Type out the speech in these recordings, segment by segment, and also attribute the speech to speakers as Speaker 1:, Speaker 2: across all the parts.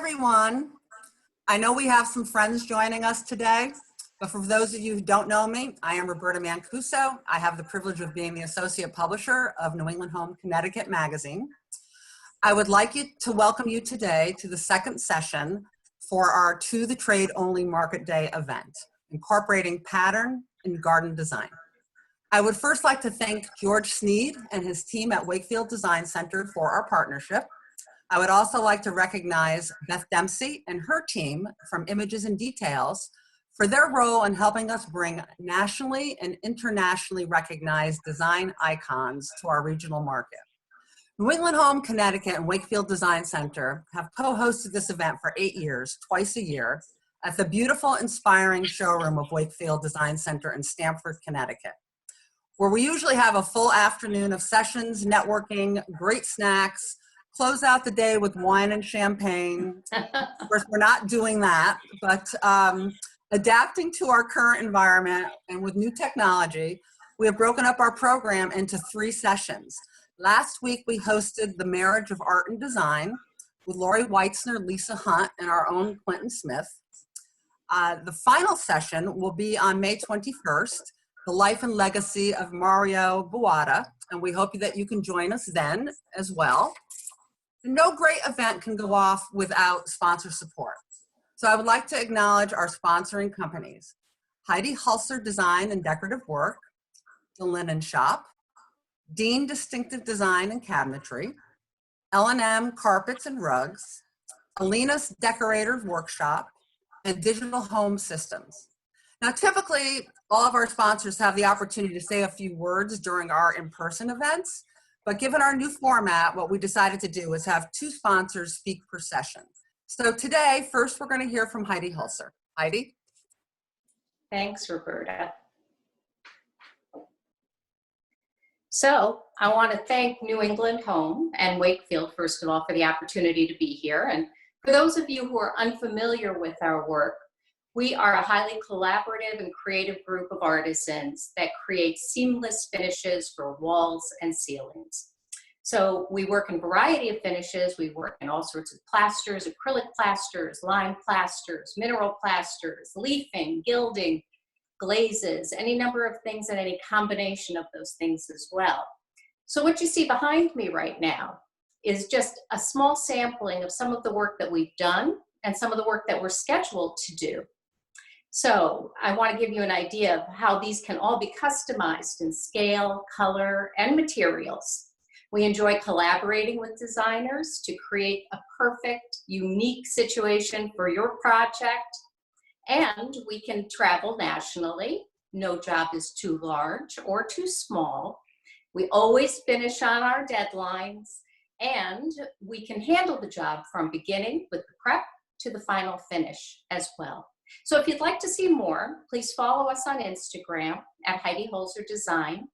Speaker 1: everyone. I know we have some friends joining us today, but for those of you who don't know me, I am Roberta Mancuso. I have the privilege of being the associate publisher of New England Home Connecticut magazine. I would like to welcome you today to the second session for our To the Trade Only Market Day event, incorporating pattern and garden design. I would first like to thank George Sneed and his team at Wakefield Design Center for our partnership. I would also like to recognize Beth Dempsey and her team from Images and Details for their role in helping us bring nationally and internationally recognized design icons to our regional market. New England Home Connecticut and Wakefield Design Center have co-hosted this event for 8 years, twice a year, at the beautiful, inspiring showroom of Wakefield Design Center in Stamford, Connecticut, where we usually have a full afternoon of sessions, networking, great snacks, close out the day with wine and champagne. Of course, we're not doing that, but adapting to our current environment and with new technology, we have broken up our program into 3 sessions. Last week, we hosted the Marriage of Art and Design with Lori Weitzner, Lisa Hunt, and our own Clinton Smith. The final session will be on May 21st, the life and legacy of Mario Buada, and we hope that you can join us then as well. No great event can go off without sponsor support. So I would like to acknowledge our sponsoring companies: Heidi Hulser Design and Decorative Work, The Linen Shop, Dean Distinctive Design and Cabinetry, L&M Carpets and Rugs, Alina's Decorators Workshop, and Digital Home Systems. Now, typically, all of our sponsors have the opportunity to say a few words during our in-person events, but given our new format, what we decided to do is have 2 sponsors speak per session. So today, first we're going to hear from Heidi Hulser. Heidi?
Speaker 2: Thanks, Roberta. So I want to thank New England Home and Wakefield, first of all, for the opportunity to be here. And for those of you who are unfamiliar with our work, we are a highly collaborative and creative group of artisans that create seamless finishes for walls and ceilings. So we work in a variety of finishes. We work in all sorts of plasters, acrylic plasters, lime plasters, mineral plasters, leafing, gilding, glazes, any number of things and any combination of those things as well. So what you see behind me right now is just a small sampling of some of the work that we've done and some of the work that we're scheduled to do. So I want to give you an idea of how these can all be customized in scale, color, and materials. We enjoy collaborating with designers to create a perfect, unique situation for your project. And we can travel nationally. No job is too large or too small. We always finish on our deadlines, and we can handle the job from beginning with the prep to the final finish as well. So if you'd like to see more, please follow us on Instagram at Heidi Hulser Design.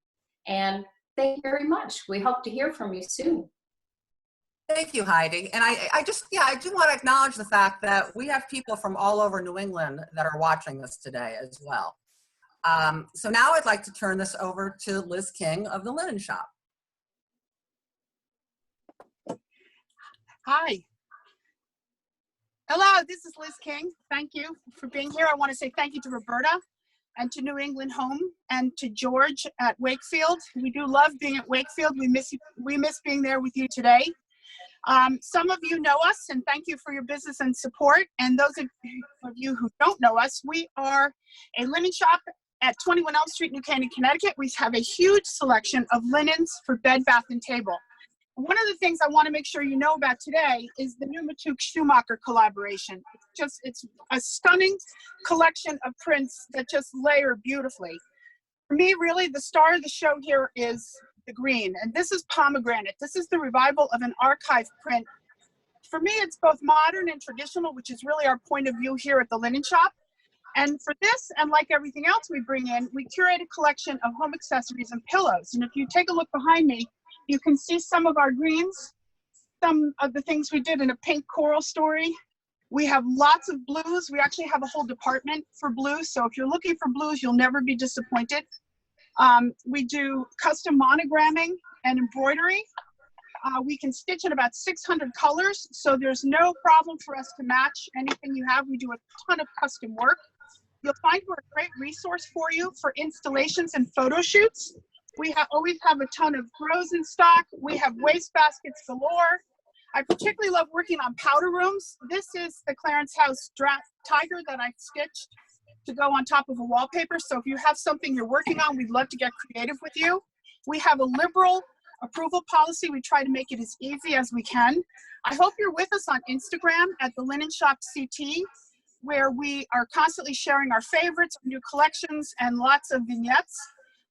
Speaker 2: And thank you very much. We hope to hear from you soon.
Speaker 1: Thank you, Heidi. And I do want to acknowledge the fact that we have people from all over New England that are watching this today as well. So now I'd like to turn this over to Liz King of the Linen Shop.
Speaker 3: Hi. Hello, this is Liz King. Thank you for being here. I want to say thank you to Roberta and to New England Home and to George at Wakefield. We do love being at Wakefield. We miss being there with you today. Some of you know us, and thank you for your business and support. And those of you who don't know us, we are a linen shop at 21 Elm Street, New Canaan, Connecticut. We have a huge selection of linens for bed, bath, and table. One of the things I want to make sure you know about today is the new Matuk Schumacher collaboration. It's a stunning collection of prints that just layer beautifully. For me, really, the star of the show here is the green, and this is pomegranate. This is the revival of an archive print. For me, it's both modern and traditional, which is really our point of view here at the Linen Shop. And for this, and like everything else we bring in, we curate a collection of home accessories and pillows. And if you take a look behind me, you can see some of our greens, some of the things we did in a pink coral story. We have lots of blues. We actually have a whole department for blues. So if you're looking for blues, you'll never be disappointed. We do custom monogramming and embroidery. We can stitch in about 600 colors, so there's no problem for us to match anything you have. We do a ton of custom work. You'll find we're a great resource for you for installations and photo shoots. We always have a ton of grows in stock. We have waste baskets galore. I particularly love working on powder rooms. This is the Clarence House draft tiger that I stitched to go on top of a wallpaper. So if you have something you're working on, we'd love to get creative with you. We have a liberal approval policy. We try to make it as easy as we can. I hope you're with us on Instagram at the Linen Shop CT, where we are constantly sharing our favorites, new collections, and lots of vignettes.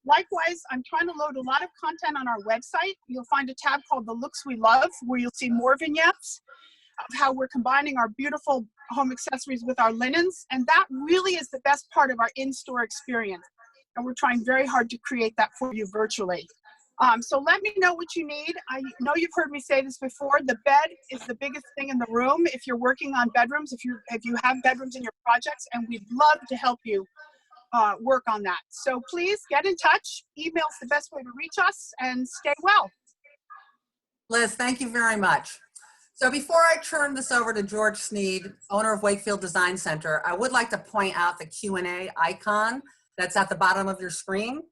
Speaker 3: Likewise, I'm trying to load a lot of content on our website. You'll find a tab called The Looks We Love, where you'll see more vignettes of how we're combining our beautiful home accessories with our linens. And that really is the best part of our in-store experience. And we're trying very hard to create that for you virtually. So let me know what you need. I know you've heard me say this before. The bed is the biggest thing in the room if you're working on bedrooms, if you have bedrooms in your projects, and we'd love to help you work on that. So please get in touch. Email's the best way to reach us, and stay well.
Speaker 1: Liz, thank you very much. So before I turn this over to George Sneed, owner of Wakefield Design Center, I would like to point out the Q&A icon that's at the bottom of your screen.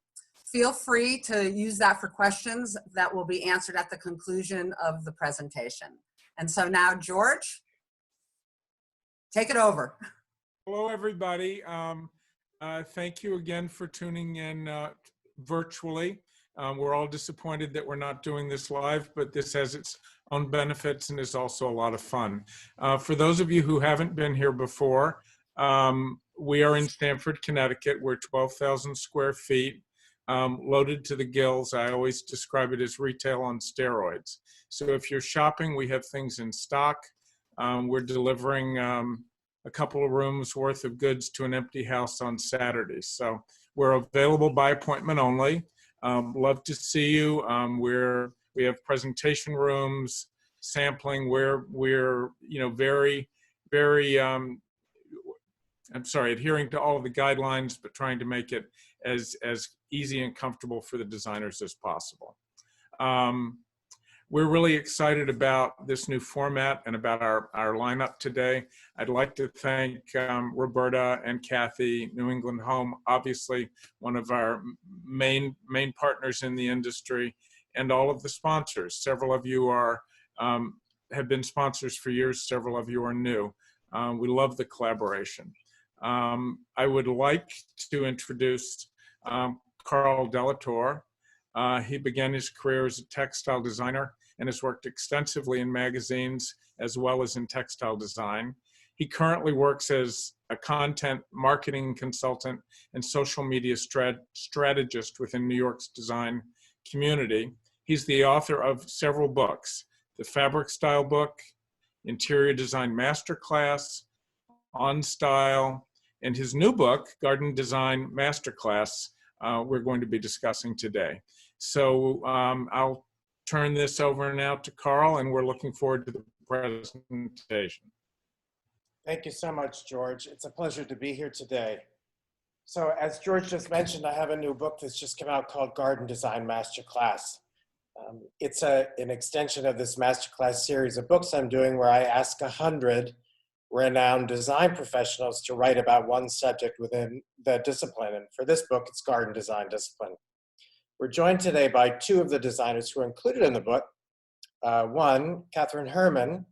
Speaker 1: Feel free to use that for questions that will be answered at the conclusion of the presentation. And so now, George, take it over.
Speaker 4: Hello, everybody. Thank you again for tuning in virtually. We're all disappointed that we're not doing this live, but this has its own benefits and is also a lot of fun. For those of you who haven't been here before, we are in Stamford, Connecticut. We're 12,000 square feet, loaded to the gills. I always describe it as retail on steroids. So if you're shopping, we have things in stock. We're delivering a couple of rooms worth of goods to an empty house on Saturdays. So we're available by appointment only. Love to see you. We have presentation rooms, sampling. We're very, adhering to all of the guidelines, but trying to make it as easy and comfortable for the designers as possible. We're really excited about this new format and about our lineup today. I'd like to thank Roberta and Kathy, New England Home, obviously one of our main partners in the industry, and all of the sponsors. Several of you have been sponsors for years, several of you are new. We love the collaboration. I would like to introduce Carl Dellatore. He began his career as a textile designer and has worked extensively in magazines as well as in textile design. He currently works as a content marketing consultant and social media strategist within New York's design community. He's the author of several books: the Fabric Style book, Interior Design Masterclass, On Style, and his new book, Garden Design Masterclass, we're going to be discussing today. So I'll turn this over now to Carl, and we're looking forward to the presentation.
Speaker 5: Thank you so much, George. It's a pleasure to be here today. So as George just mentioned, I have a new book that's just come out called Garden Design Masterclass. It's an extension of this masterclass series of books I'm doing, where I ask 100 renowned design professionals to write about one subject within the discipline. And for this book, it's garden design discipline. We're joined today by two of the designers who are included in the book. One, Kathryn Herman,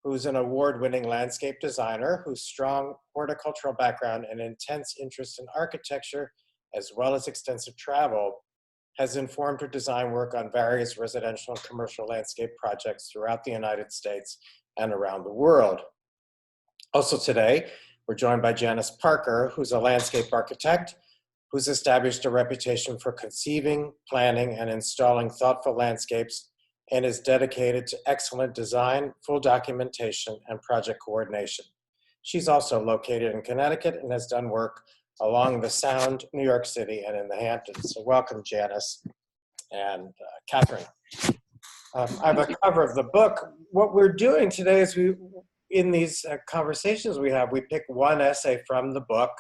Speaker 5: who's an award-winning landscape designer whose strong horticultural background and intense interest in architecture, as well as extensive travel, has informed her design work on various residential and commercial landscape projects throughout the United States and around the world. Also today, we're joined by Janice Parker, who's a landscape architect who's established a reputation for conceiving, planning, and installing thoughtful landscapes, and is dedicated to excellent design, full documentation, and project coordination. She's also located in Connecticut and has done work along the Sound, New York City, and in the Hamptons. So welcome, Janice and Kathryn. I have a cover of the book. What we're doing today is in these conversations we have, we pick one essay from the book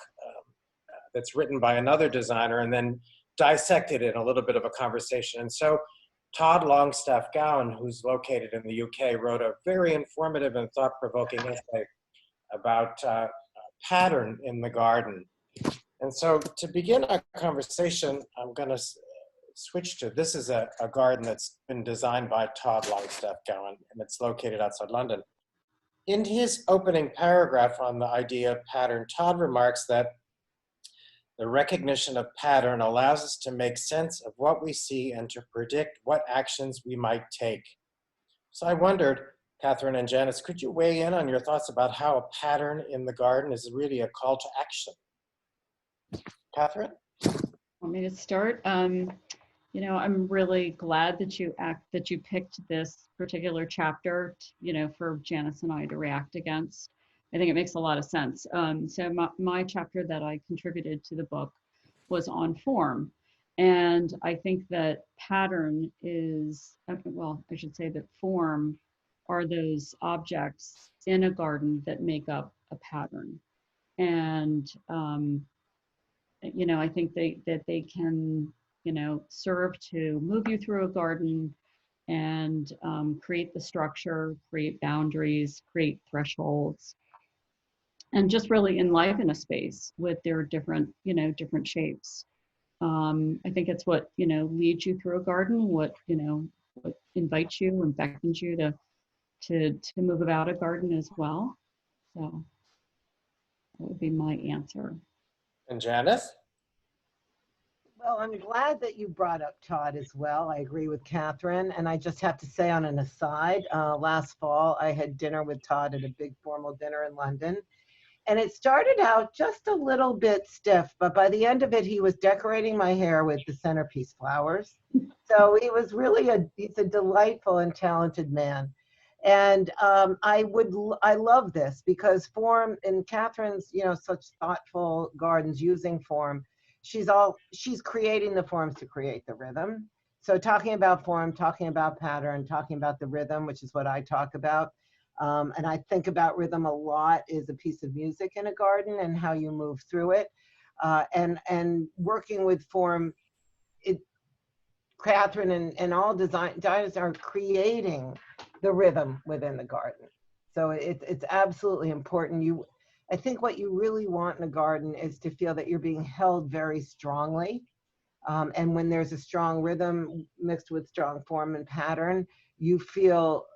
Speaker 5: that's written by another designer and then dissect it in a little bit of a conversation. And so Todd Longstaffe Gowan, who's located in the UK, wrote a very informative and thought-provoking essay about pattern in the garden. And so to begin our conversation, I'm going to switch to, this is a garden that's been designed by Todd Longstaffe Gowan, and it's located outside London. In his opening paragraph on the idea of pattern, Todd remarks that the recognition of pattern allows us to make sense of what we see and to predict what actions we might take. So I wondered, Kathryn and Janice, could you weigh in on your thoughts about how a pattern in the garden is really a call to action? Kathryn?
Speaker 6: Want me to start? You know, I'm really glad that you picked this particular chapter, you know, for Janice and I to react against. I think it makes a lot of sense. So my chapter that I contributed to the book was on form. And I think that pattern is, well, I should say that form are those objects in a garden that make up a pattern. And, you know, I think that they can, you know, serve to move you through a garden and create the structure, create boundaries, create thresholds, and just really enliven a space with their different, you know, different shapes. I think it's what, you know, leads you through a garden, what, you know, what invites you and beckons you to move about a garden as well. So that would be my answer.
Speaker 5: And Janice?
Speaker 7: Well, I'm glad that you brought up Todd as well. I agree with Kathryn. And I just have to say on an aside, last fall, I had dinner with Todd at a big formal dinner in London. And it started out just a little bit stiff, but by the end of it, he was decorating my hair with the centerpiece flowers. So he was really he's a delightful and talented man. And I love this because form in Kathryn's, you know, such thoughtful gardens using form, she's creating the forms to create the rhythm. So talking about form, talking about pattern, talking about the rhythm, which is what I talk about. And I think about rhythm a lot is a piece of music in a garden and how you move through it. And working with form, Kathryn and all designers are creating the rhythm within the garden. So it's absolutely important. I think what you really want in a garden is to feel that you're being held very strongly. And when there's a strong rhythm mixed with strong form and pattern, you feel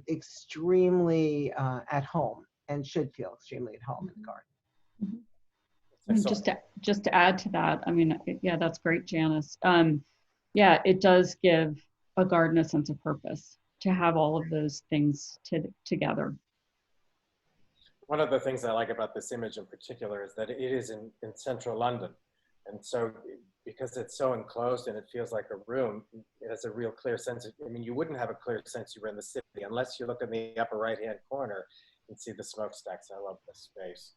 Speaker 7: extremely at home and should feel extremely at home in the garden.
Speaker 6: And just to add to that, I mean, yeah, that's great, Janice. Yeah, it does give a garden a sense of purpose to have all of those things together.
Speaker 5: One of the things I like about this image in particular is that it is in central London. And so because it's so enclosed and it feels like a room, it has a real clear sense. I mean, you wouldn't have a clear sense you were in the city unless you look in the upper right-hand corner and see the smokestacks. I love this space.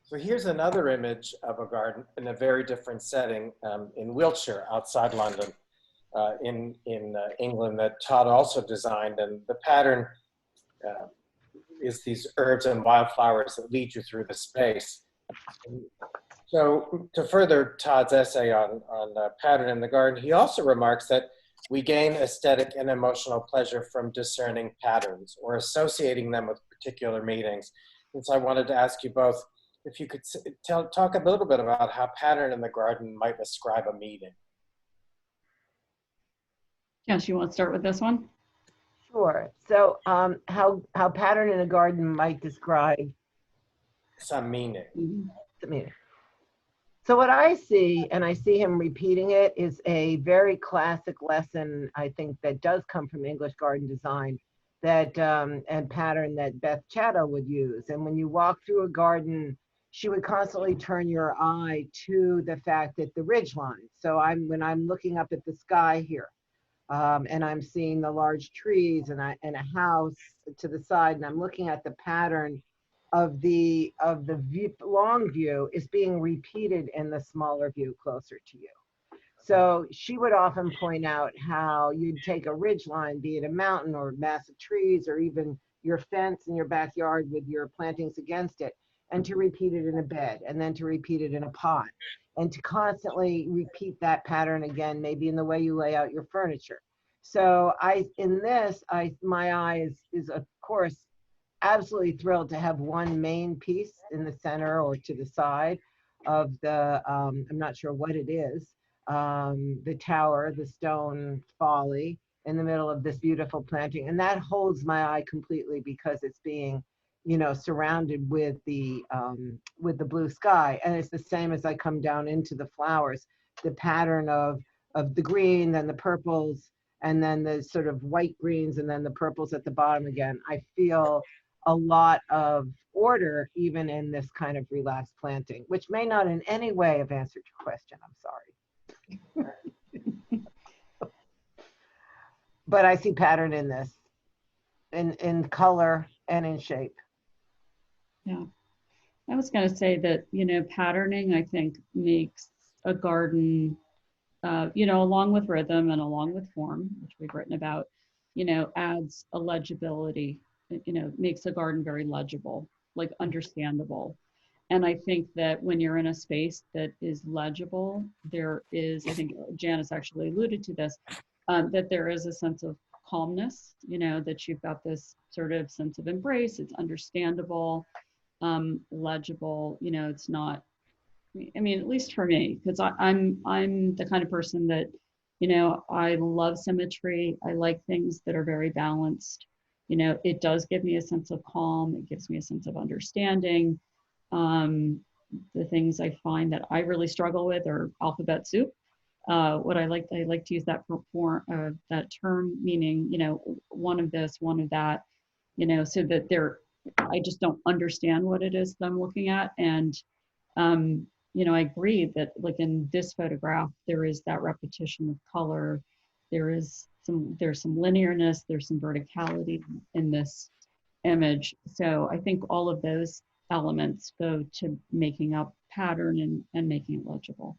Speaker 5: So here's another image of a garden in a very different setting in Wiltshire, outside London, in England, that Todd also designed. And the pattern is these herbs and wildflowers that lead you through the space. So to further Todd's essay on pattern in the garden, he also remarks that we gain aesthetic and emotional pleasure from discerning patterns or associating them with particular meanings. And so I wanted to ask you both if you could talk a little bit about how pattern in the garden might ascribe a meaning.
Speaker 6: Yes, you want to start with this one?
Speaker 7: Sure. So how pattern in a garden might describe
Speaker 5: Some meaning.
Speaker 7: the meaning. So what I see, and I see him repeating it, is a very classic lesson, I think, that does come from English garden design, that and pattern that Beth Chatto would use. And when you walk through a garden, she would constantly turn your eye to the fact that the ridge line. So when I'm looking up at the sky here, and I'm seeing the large trees and a house to the side, and I'm looking at the pattern of the view, long view is being repeated in the smaller view closer to you. So she would often point out how you'd take a ridge line, be it a mountain or massive trees or even your fence in your backyard with your plantings against it, and to repeat it in a bed, and then to repeat it in a pot, and to constantly repeat that pattern again, maybe in the way you lay out your furniture. So my eye is of course absolutely thrilled to have one main piece in the center or to the side of the, I'm not sure what it is, the tower, the stone folly in the middle of this beautiful planting. And that holds my eye completely because it's being, surrounded with the blue sky. And it's the same as I come down into the flowers, the pattern of the green, then the purples, and then the sort of white greens, and then the purples at the bottom again. I feel a lot of order even in this kind of relaxed planting, which may not in any way have answered your question. I'm sorry. But I see pattern in this, in color and in shape.
Speaker 6: Yeah. I was going to say that, patterning, I think, makes a garden, along with rhythm and along with form, which we've written about, adds a legibility, makes a garden very legible, like understandable. And I think that when you're in a space that is legible, there is, I think Janice actually alluded to this, that there is a sense of calmness, that you've got this sort of sense of embrace, it's understandable, legible, it's not, I mean, at least for me, because I'm the kind of person that, I love symmetry. I like things that are very balanced. It does give me a sense of calm. It gives me a sense of understanding. The things I find that I really struggle with are alphabet soup. What I like to use that for that term, meaning, one of this, one of that, so that I just don't understand what it is that I'm looking at. And, I agree that like in this photograph, there is that repetition of color. There's some linearness, there's some verticality in this image. So I think all of those elements go to making up pattern and making it legible.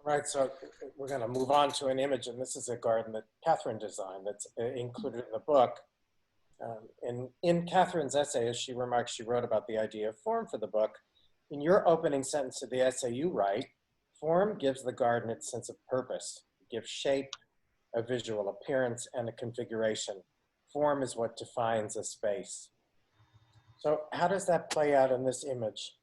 Speaker 5: Right, so we're going to move on to an image, and this is a garden that Kathryn designed that's included in the book. And in Kathryn's essay, as she remarks, she wrote about the idea of form for the book. In your opening sentence of the essay, you write, form gives the garden its sense of purpose. It gives shape, a visual appearance, and a configuration. Form is what defines a space. So how does that play out in this image?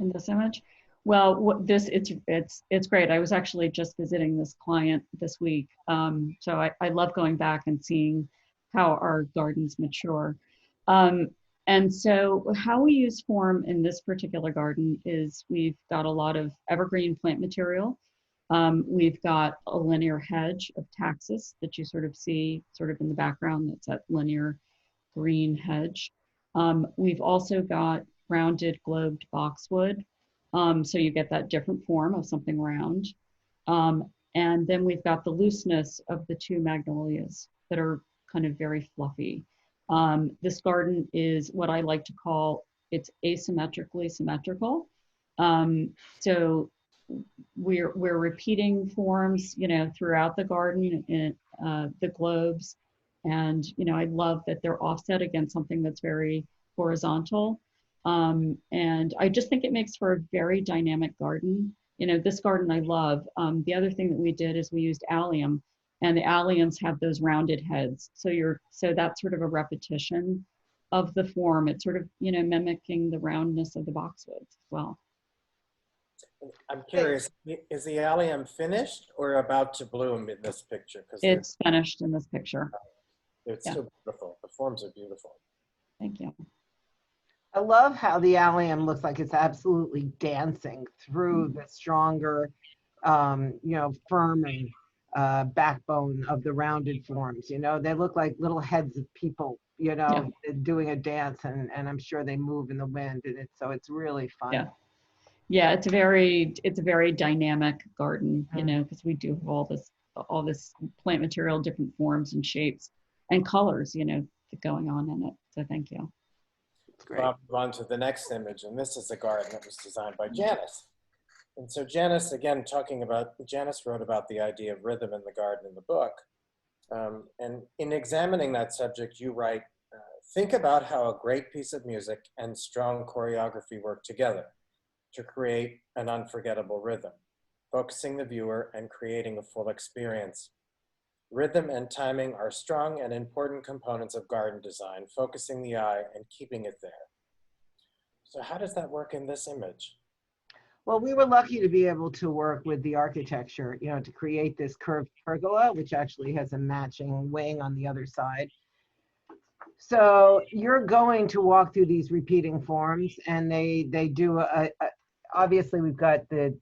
Speaker 6: In this image? Well, it's great. I was actually just visiting this client this week. So I love going back and seeing how our gardens mature. And so how we use form in this particular garden is we've got a lot of evergreen plant material. We've got a linear hedge of taxus that you sort of see sort of in the background. That's that linear green hedge. We've also got rounded globed boxwood. So you get that different form of something round. And then we've got the looseness of the two magnolias that are kind of very fluffy. This garden is what I like to call, it's asymmetrically symmetrical. So we're repeating forms, throughout the garden in the globes. And, I love that they're offset against something that's very horizontal. And I just think it makes for a very dynamic garden. This garden I love. The other thing that we did is we used allium, and the alliums have those rounded heads. So that's sort of a repetition of the form. It's sort of, mimicking the roundness of the boxwoods as well.
Speaker 5: I'm curious, is the allium finished or about to bloom in this picture?
Speaker 6: It's finished in this picture.
Speaker 5: It's still beautiful. The forms are beautiful.
Speaker 6: Thank you.
Speaker 7: I love how the allium looks like it's absolutely dancing through the stronger, firming backbone of the rounded forms. They look like little heads of people, doing a dance, and I'm sure they move in the wind, and it's really fun.
Speaker 6: Yeah, it's a very dynamic garden, because we do have all this plant material, different forms and shapes and colors, going on in it. So thank you.
Speaker 5: Great. I'll move on to the next image, and this is a garden that was designed by Janice. And so Janice, again, Janice wrote about the idea of rhythm in the garden in the book. And in examining that subject, you write, think about how a great piece of music and strong choreography work together to create an unforgettable rhythm, focusing the viewer and creating a full experience. Rhythm and timing are strong and important components of garden design, focusing the eye and keeping it there. So how does that work in this image?
Speaker 7: Well, we were lucky to be able to work with the architecture, you know, to create this curved pergola, which actually has a matching wing on the other side. So you're going to walk through these repeating forms, and they do obviously we've got the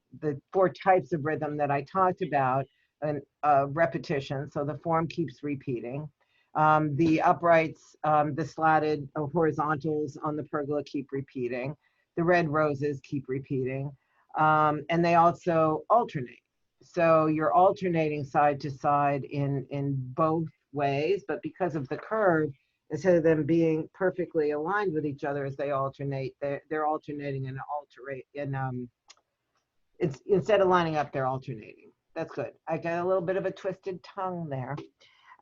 Speaker 7: 4 types of rhythm that I talked about, and repetition. So the form keeps repeating. The uprights, the slatted horizontals on the pergola keep repeating. The red roses keep repeating. And they also alternate. So you're alternating side to side in both ways, but because of the curve, instead of them being perfectly aligned with each other as they alternate, they're alternating and it's instead of lining up, they're alternating. That's good. I got a little bit of a twisted tongue there.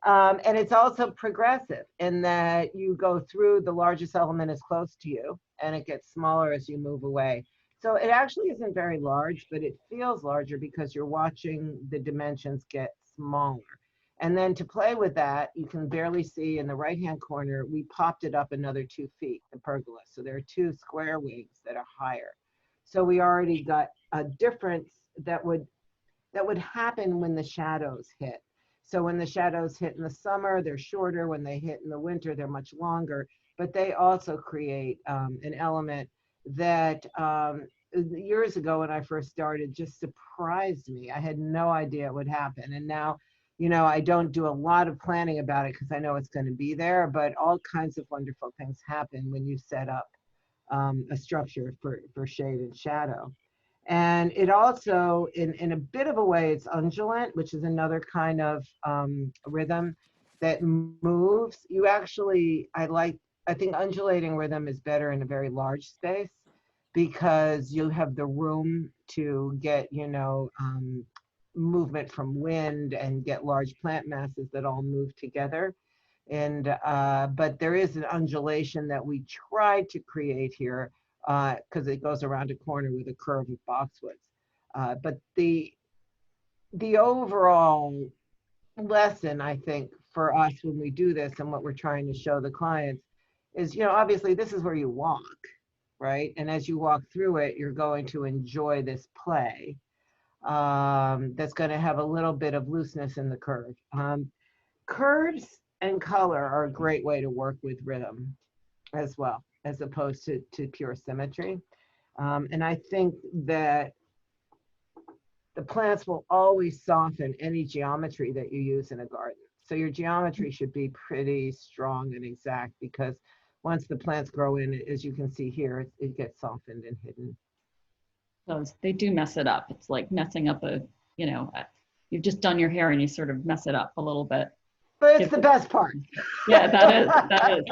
Speaker 7: And it's also progressive in that you go through, the largest element is close to you and it gets smaller as you move away. So it actually isn't very large, but it feels larger because you're watching the dimensions get smaller. And then to play with that, you can barely see in the right-hand corner, we popped it up another 2 feet, the pergola. So there are 2 square wings that are higher. So we already got a difference that would happen when the shadows hit. So when the shadows hit in the summer, they're shorter. When they hit in the winter, they're much longer. But they also create an element that years ago when I first started just surprised me. I had no idea it would happen. And now, you know, I don't do a lot of planning about it because I know it's going to be there, but all kinds of wonderful things happen when you set up a structure for shade and shadow. And it also, in a bit of a way, it's undulant, which is another kind of rhythm that moves. You actually, I think undulating rhythm is better in a very large space because you have the room to get, you know, movement from wind and get large plant masses that all move together. And but there is an undulation that we tried to create here because it goes around a corner with a curve of boxwoods. But the overall lesson, I think, for us when we do this and what we're trying to show the clients is, you know, obviously this is where you walk, right? And as you walk through it, you're going to enjoy this play that's going to have a little bit of looseness in the curve. Curves and color are a great way to work with rhythm as well, as opposed to pure symmetry. And I think that the plants will always soften any geometry that you use in a garden. So your geometry should be pretty strong and exact because once the plants grow in, as you can see here, it gets softened and hidden.
Speaker 6: So they do mess it up. It's like messing up you've just done your hair and you sort of mess it up a little bit.
Speaker 7: But it's the best part.
Speaker 6: Yeah, that is.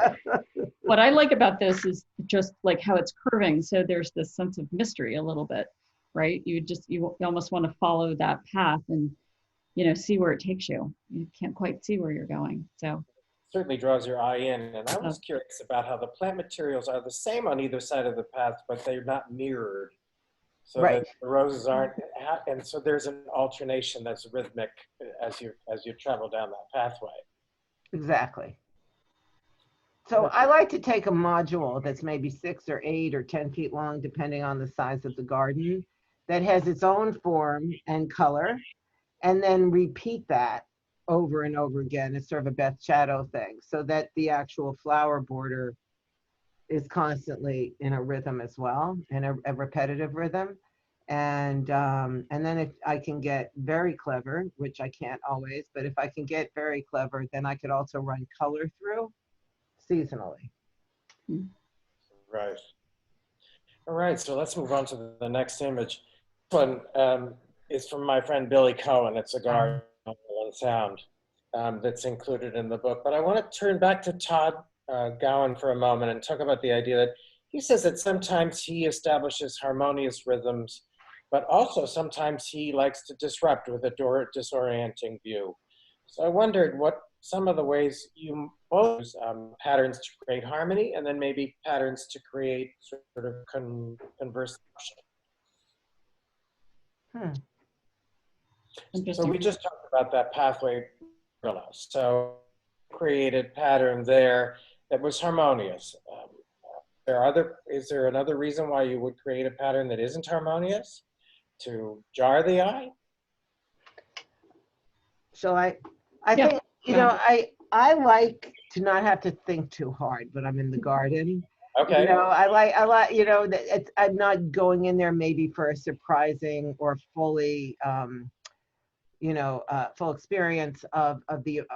Speaker 6: What I like about this is just like how it's curving. So there's this sense of mystery a little bit, right? You almost want to follow that path and, you know, see where it takes you. You can't quite see where you're going. So
Speaker 5: Certainly draws your eye in. And I was curious about how the plant materials are the same on either side of the path, but they're not mirrored. So
Speaker 7: Right.
Speaker 5: that the roses aren't, and so there's an alternation that's rhythmic as you travel down that pathway.
Speaker 7: Exactly. So I like to take a module that's maybe 6 or 8 or 10 feet long, depending on the size of the garden, that has its own form and color, and then repeat that over and over again. It's sort of a Beth Shadow thing, so that the actual flower border is constantly in a rhythm as well, in a repetitive rhythm. And then if I can get very clever, which I can't always, but if I can get very clever, then I could also run color through seasonally.
Speaker 5: Right. All right, so let's move on to the next image. This one is from my friend Billy Cohen. It's a garden on sound that's included in the book. But I want to turn back to Todd Gowan for a moment and talk about the idea that he says that sometimes he establishes harmonious rhythms, but also sometimes he likes to disrupt with a disorienting view. So I wondered what some of the ways you both use patterns to create harmony and then maybe patterns to create sort of converse. So we just talked about that pathway So created pattern there that was harmonious. Is there another reason why you would create a pattern that isn't harmonious? To jar the eye?
Speaker 7: So I
Speaker 6: Yeah.
Speaker 7: think, you know, I like to not have to think too hard when I'm in the garden.
Speaker 5: Okay.
Speaker 7: You know, I like, you know, that I'm not going in there maybe for a surprising or fully, you know, full experience of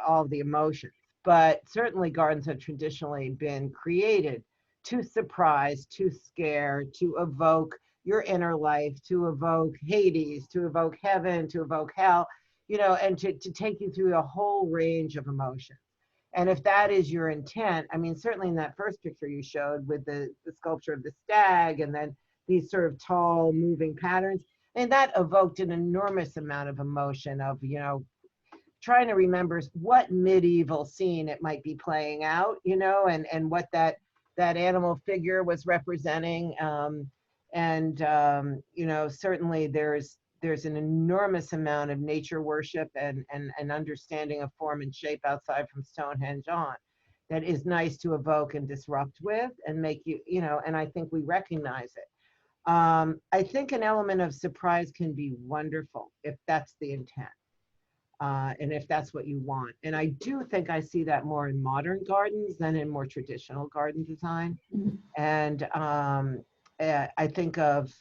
Speaker 7: all of the emotions. But certainly gardens have traditionally been created to surprise, to scare, to evoke your inner life, to evoke Hades, to evoke heaven, to evoke hell, you know, and to take you through a whole range of emotions. And if that is your intent, I mean, certainly in that first picture you showed with the sculpture of the stag and then these sort of tall moving patterns, and that evoked an enormous amount of emotion of, you know, trying to remember what medieval scene it might be playing out, you know, and what that animal figure was representing. You know, certainly there's an enormous amount of nature worship and understanding of form and shape outside from Stonehenge on that is nice to evoke and disrupt with and make you, you know, and I think we recognize it. I think an element of surprise can be wonderful if that's the intent. And if that's what you want. And I do think I see that more in modern gardens than in more traditional garden design. And I think of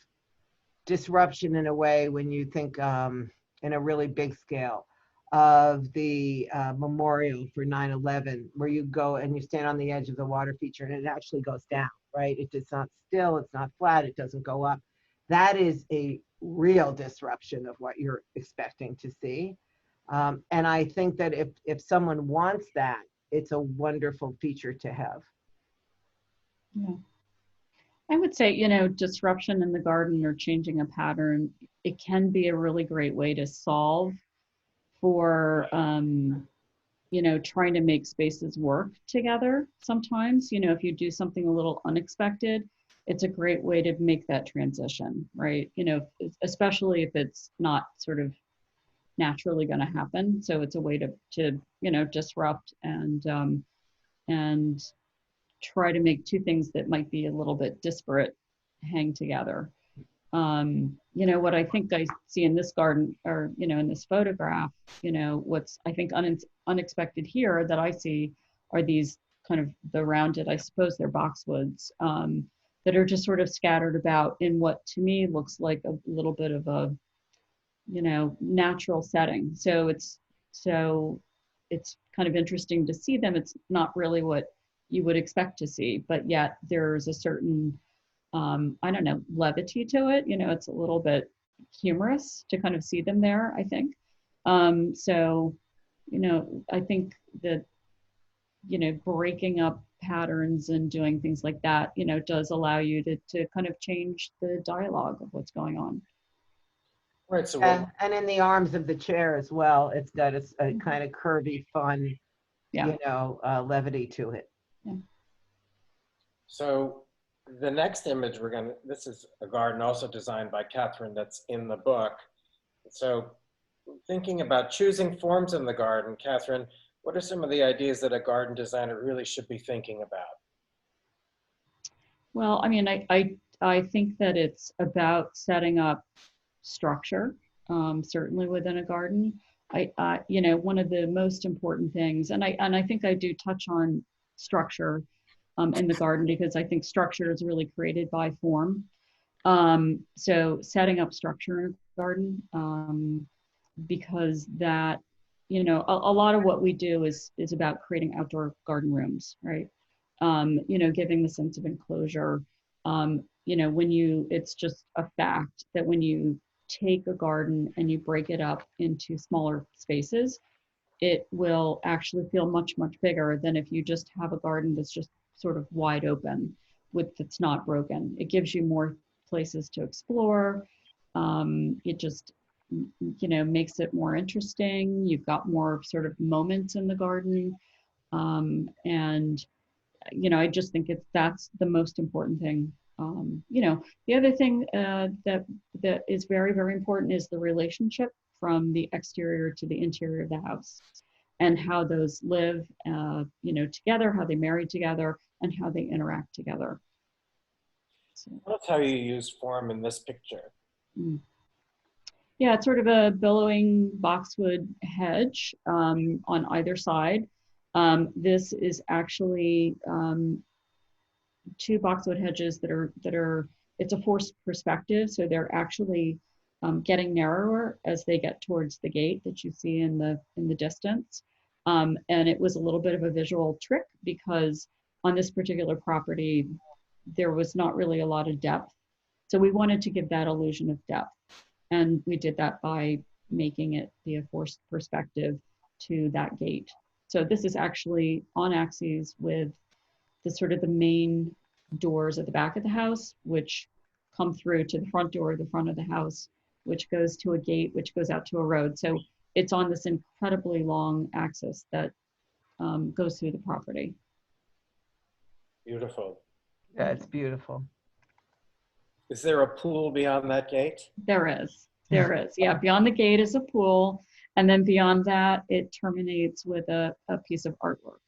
Speaker 7: disruption in a way when you think in a really big scale of the memorial for 9/11, where you go and you stand on the edge of the water feature and it actually goes down, right? It's not still, it's not flat, it doesn't go up. That is a real disruption of what you're expecting to see. And I think that if someone wants that, it's a wonderful feature to have.
Speaker 6: Yeah. I would say, you know, disruption in the garden or changing a pattern, it can be a really great way to solve for, you know, trying to make spaces work together sometimes. You know, if you do something a little unexpected, it's a great way to make that transition, right? You know, especially if it's not sort of naturally going to happen. So it's a way to you know, disrupt and try to make two things that might be a little bit disparate hang together. You know, what I think I see in this garden, or, you know, in this photograph, you know, what's I think unexpected here that I see are these kind of the rounded, I suppose they're boxwoods, that are just sort of scattered about in what to me looks like a little bit of a, you know, natural setting. So it's kind of interesting to see them. It's not really what you would expect to see, but yet there's a certain, I don't know, levity to it. You know, it's a little bit humorous to kind of see them there, I think. So, you know, I think that, you know, breaking up patterns and doing things like that, you know, does allow you to kind of change the dialogue of what's going on.
Speaker 5: Right. So
Speaker 7: And in the arms of the chair as well, it's got a kind of curvy, fun, you know, levity to it.
Speaker 6: Yeah.
Speaker 5: So the next image this is a garden also designed by Kathryn that's in the book. So thinking about choosing forms in the garden, Kathryn, what are some of the ideas that a garden designer really should be thinking about?
Speaker 6: Well, I mean, I think that it's about setting up structure, certainly within a garden. You know, one of the most important things, and I think I do touch on structure in the garden, because I think structure is really created by form. So setting up structure in a garden, because that, you know, a lot of what we do is about creating outdoor garden rooms, right? You know, giving the sense of enclosure. You know, it's just a fact that when you take a garden and you break it up into smaller spaces, it will actually feel much, much bigger than if you just have a garden that's just sort of wide open that's not broken. It gives you more places to explore. It just, you know, makes it more interesting. You've got more sort of moments in the garden. And, you know, I just think that's the most important thing. You know, the other thing that is very, very important is the relationship from the exterior to the interior of the house. and how those live, together, how they marry together, and how they interact together. So,
Speaker 5: That's how you use form in this picture.
Speaker 6: yeah, it's sort of a billowing boxwood hedge on either side. This is actually two boxwood hedges that are it's a forced perspective, so they're actually getting narrower as they get towards the gate that you see in the distance. And it was a little bit of a visual trick because on this particular property, there was not really a lot of depth. So we wanted to give that illusion of depth. And we did that by making it be a forced perspective to that gate. So this is actually on axes with the sort of the main doors at the back of the house, which come through to the front door, the front of the house, which goes to a gate, which goes out to a road. So it's on this incredibly long axis that goes through the property.
Speaker 5: Beautiful.
Speaker 7: Yeah, it's beautiful.
Speaker 5: Is there a pool beyond that gate?
Speaker 6: There is. Yeah, beyond the gate is a pool. And then beyond that, it terminates with a piece of artwork.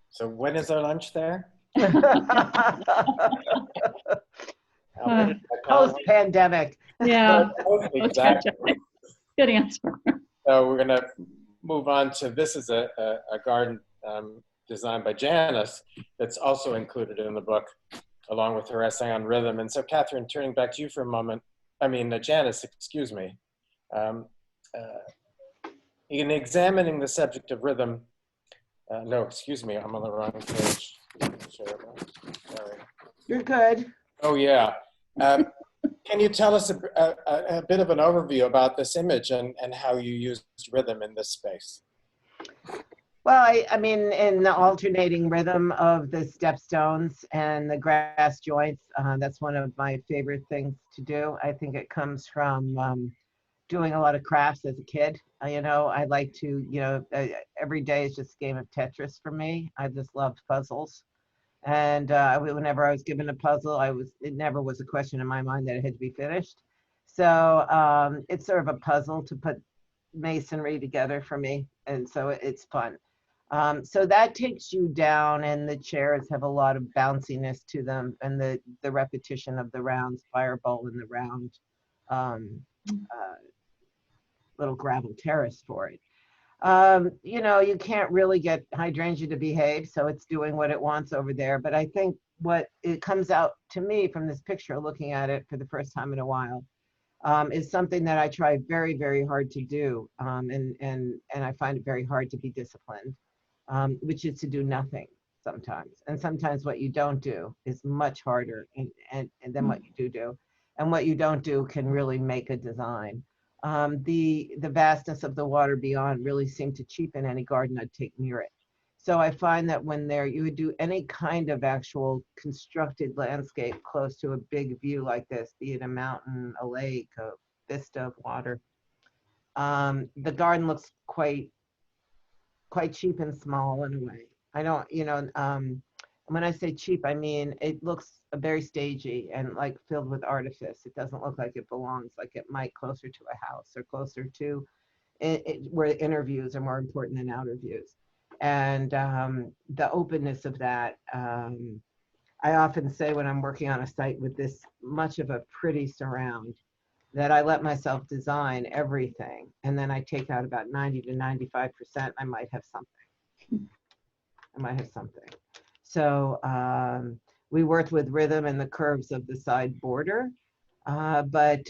Speaker 5: So when is our lunch there?
Speaker 7: Post-pandemic.
Speaker 6: Yeah,
Speaker 5: Exactly.
Speaker 6: good answer.
Speaker 5: So we're gonna move on to, this is a garden designed by Janice that's also included in the book, along with her essay on rhythm. And so Kathryn, turning back to you for a moment, Janice, excuse me. In examining the subject of rhythm, no, excuse me, I'm on the wrong page. Sorry.
Speaker 7: You're good.
Speaker 5: Oh yeah. Can you tell us a bit of an overview about this image and how you used rhythm in this space?
Speaker 7: Well, I mean, in the alternating rhythm of the stepstones and the grass joints, that's one of my favorite things to do. I think it comes from doing a lot of crafts as a kid. I like to, every day is just a game of Tetris for me. I just loved puzzles. And whenever I was given a puzzle, it never was a question in my mind that it had to be finished. So it's sort of a puzzle to put masonry together for me. And so it's fun. So that takes you down, and the chairs have a lot of bounciness to them, and the repetition of the rounds, fireball in the round, little gravel terrace for it. You can't really get hydrangea to behave, so it's doing what it wants over there. But I think what it comes out to me from this picture, looking at it for the first time in a while, is something that I try very, very hard to do, and I find it very hard to be disciplined, which is to do nothing sometimes. And sometimes what you don't do is much harder and than what you do. And what you don't do can really make a design. The vastness of the water beyond really seemed to cheapen any garden I'd take near it. So I find that when you would do any kind of actual constructed landscape close to a big view like this, be it a mountain, a lake, a vista of water, the garden looks quite cheap and small in a way. I don't, when I say cheap, I mean it looks very stagey and like filled with artifice. It doesn't look like it belongs, like it might closer to a house or closer to where inner views are more important than outer views. And the openness of that, I often say when I'm working on a site with this much of a pretty surround, that I let myself design everything, and then I take out about 90 to 95%. I might have something. So we worked with rhythm and the curves of the side border, but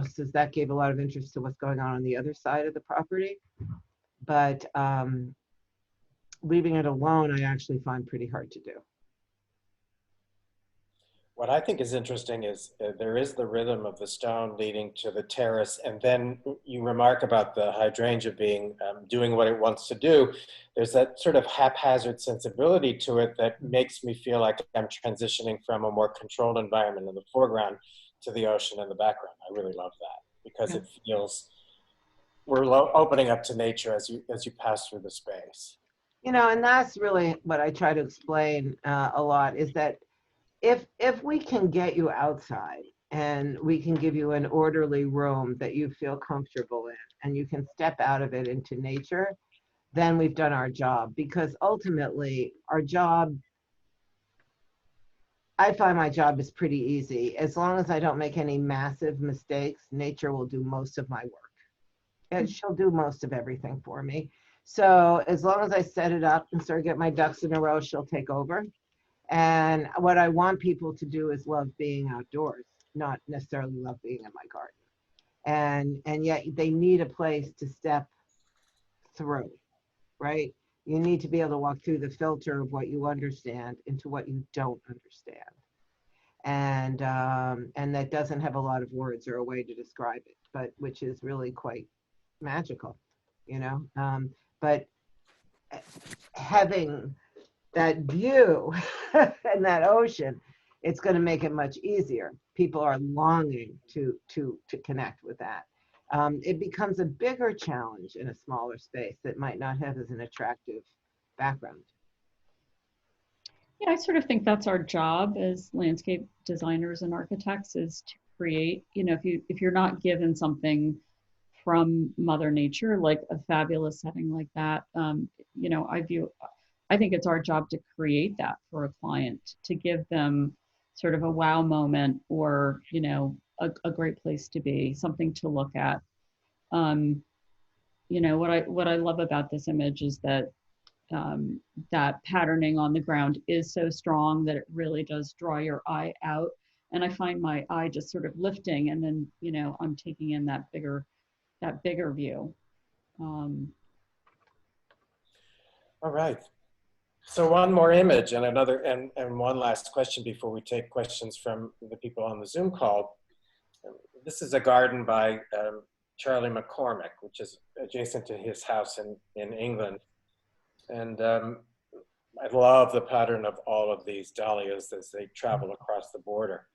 Speaker 7: since that gave a lot of interest to what's going on the other side of the property. But leaving it alone, I actually find pretty hard to do.
Speaker 5: What I think is interesting is there is the rhythm of the stone leading to the terrace, and then you remark about the hydrangea being doing what it wants to do. There's that sort of haphazard sensibility to it that makes me feel like I'm transitioning from a more controlled environment in the foreground to the ocean in the background. I really love that because it feels we're opening up to nature as you pass through the space.
Speaker 7: And that's really what I try to explain a lot, is that if we can get you outside and we can give you an orderly room that you feel comfortable in, and you can step out of it into nature, then we've done our job. Because ultimately, our job, I find my job is pretty easy. As long as I don't make any massive mistakes, nature will do most of my work. And she'll do most of everything for me. So as long as I set it up and sort of get my ducks in a row, she'll take over. And what I want people to do is love being outdoors, not necessarily love being in my garden. And yet they need a place to step through, right? You need to be able to walk through the filter of what you understand into what you don't understand. And that doesn't have a lot of words or a way to describe it, but which is really quite magical, you know? But having that view and that ocean, it's going to make it much easier. People are longing to connect with that. It becomes a bigger challenge in a smaller space that might not have as an attractive background.
Speaker 6: Yeah, I sort of think that's our job as landscape designers and architects, is to create, you know, if you're not given something from Mother Nature, like a fabulous setting like that, you know, I think it's our job to create that for a client, to give them sort of a wow moment, or, you know, a great place to be, something to look at. You know, what I love about this image is that that patterning on the ground is so strong that it really does draw your eye out. And I find my eye just sort of lifting, and then, you know, I'm taking in that bigger view.
Speaker 5: All right. So one more image and another, and one last question before we take questions from the people on the Zoom call. This is a garden by Charlie McCormick, which is adjacent to his house in England. And I love the pattern of all of these dahlias as they travel across the border.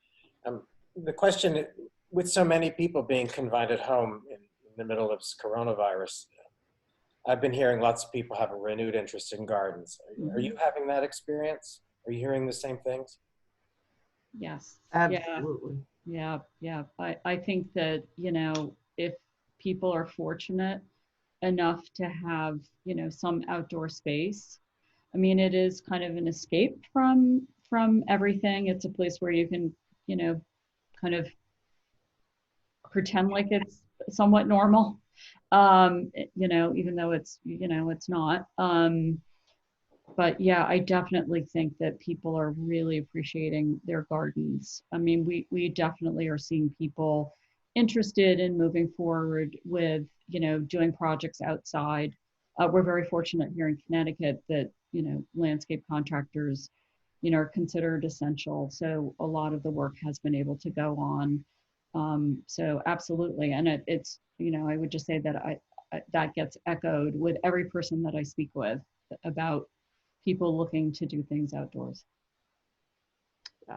Speaker 5: The question, with so many people being confined at home in the middle of coronavirus, I've been hearing lots of people have a renewed interest in gardens. Are you having that experience? Are you hearing the same things?
Speaker 6: Yes.
Speaker 7: Absolutely.
Speaker 6: Yeah. I think that, you know, if people are fortunate enough to have, you know, some outdoor space, I mean, it is kind of an escape from everything. It's a place where you can, you know, kind of pretend like it's somewhat normal, you know, even though it's, you know, it's not. But yeah, I definitely think that people are really appreciating their gardens. I mean, we definitely are seeing people interested in moving forward with, you know, doing projects outside. We're very fortunate here in Connecticut that, you know, landscape contractors, you know, are considered essential. So a lot of the work has been able to go on. So absolutely. And it's, you know, I would just say that that gets echoed with every person that I speak with about people looking to do things outdoors.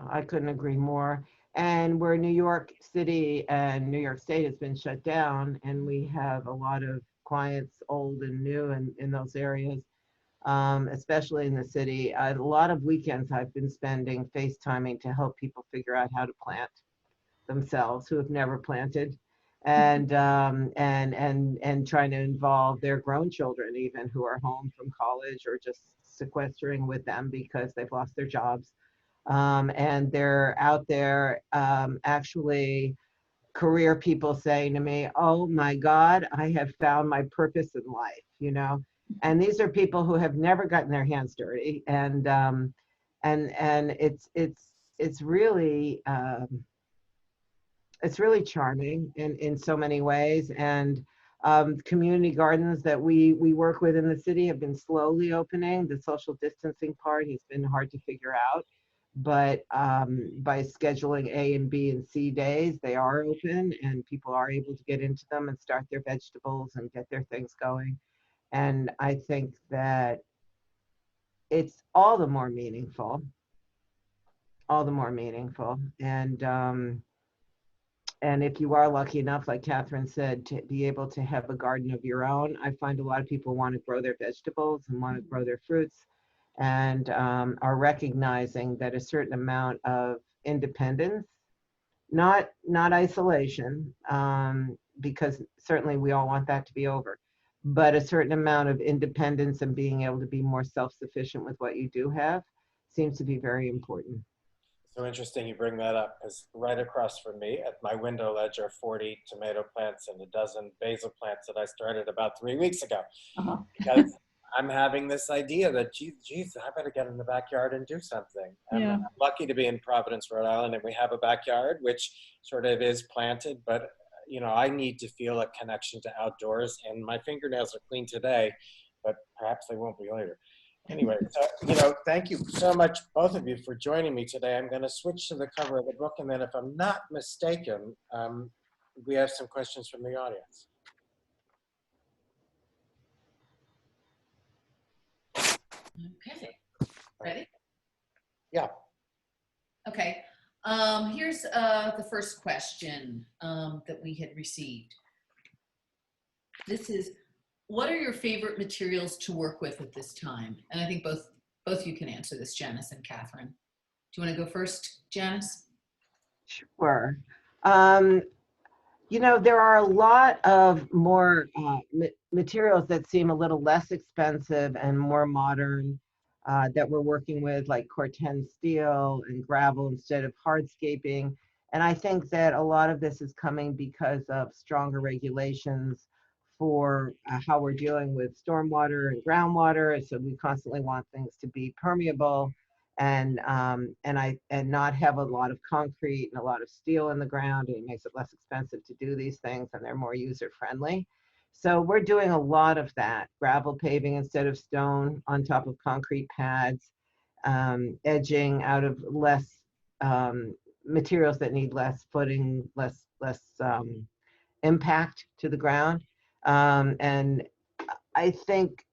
Speaker 7: I couldn't agree more. And where New York City and New York State has been shut down, and we have a lot of clients, old and new, in those areas, especially in the city. A lot of weekends I've been spending FaceTiming to help people figure out how to plant themselves who have never planted, and trying to involve their grown children, even, who are home from college or just sequestering with them because they've lost their jobs. And they're out there, actually, career people saying to me, "Oh my God, I have found my purpose in life," you know? And these are people who have never gotten their hands dirty. And it's really, it's really charming in so many ways. And community gardens that we work with in the city have been slowly opening. The social distancing part has been hard to figure out, but by scheduling A and B and C days, they are open and people are able to get into them and start their vegetables and get their things going. And I think that it's all the more meaningful, and if you are lucky enough, like Kathryn said, to be able to have a garden of your own, I find a lot of people want to grow their vegetables and want to grow their fruits, and are recognizing that a certain amount of independence not isolation, because certainly we all want that to be over, but a certain amount of independence and being able to be more self-sufficient with what you do have seems to be very important.
Speaker 5: So interesting you bring that up, because right across from me at my window ledge are 40 tomato plants and a dozen basil plants that I started about 3 weeks ago.
Speaker 6: Uh-huh.
Speaker 5: Because I'm having this idea that, geez, I better get in the backyard and do something.
Speaker 6: Yeah.
Speaker 5: I'm lucky to be in Providence, Rhode Island, and we have a backyard, which sort of is planted, but you know, I need to feel a connection to outdoors, and my fingernails are clean today, but perhaps they won't be later. Anyway, so, you know, thank you so much, both of you, for joining me today. I'm going to switch to the cover of the book, and then if I'm not mistaken, we have some questions from the audience.
Speaker 8: Okay, ready?
Speaker 5: Yeah.
Speaker 8: Okay, here's the first question that we had received. This is, what are your favorite materials to work with at this time? And I think both you can answer this, Janice and Kathryn. Do you want to go first, Janice?
Speaker 7: Sure. You know, there are a lot of more materials that seem a little less expensive and more modern that we're working with, like Corten steel and gravel instead of hardscaping. And I think that a lot of this is coming because of stronger regulations for how we're dealing with stormwater and groundwater. So we constantly want things to be permeable and not have a lot of concrete and a lot of steel in the ground. And it makes it less expensive to do these things, and they're more user friendly. So we're doing a lot of that, gravel paving instead of stone on top of concrete pads, edging out of less materials that need less footing, less impact to the ground. And I think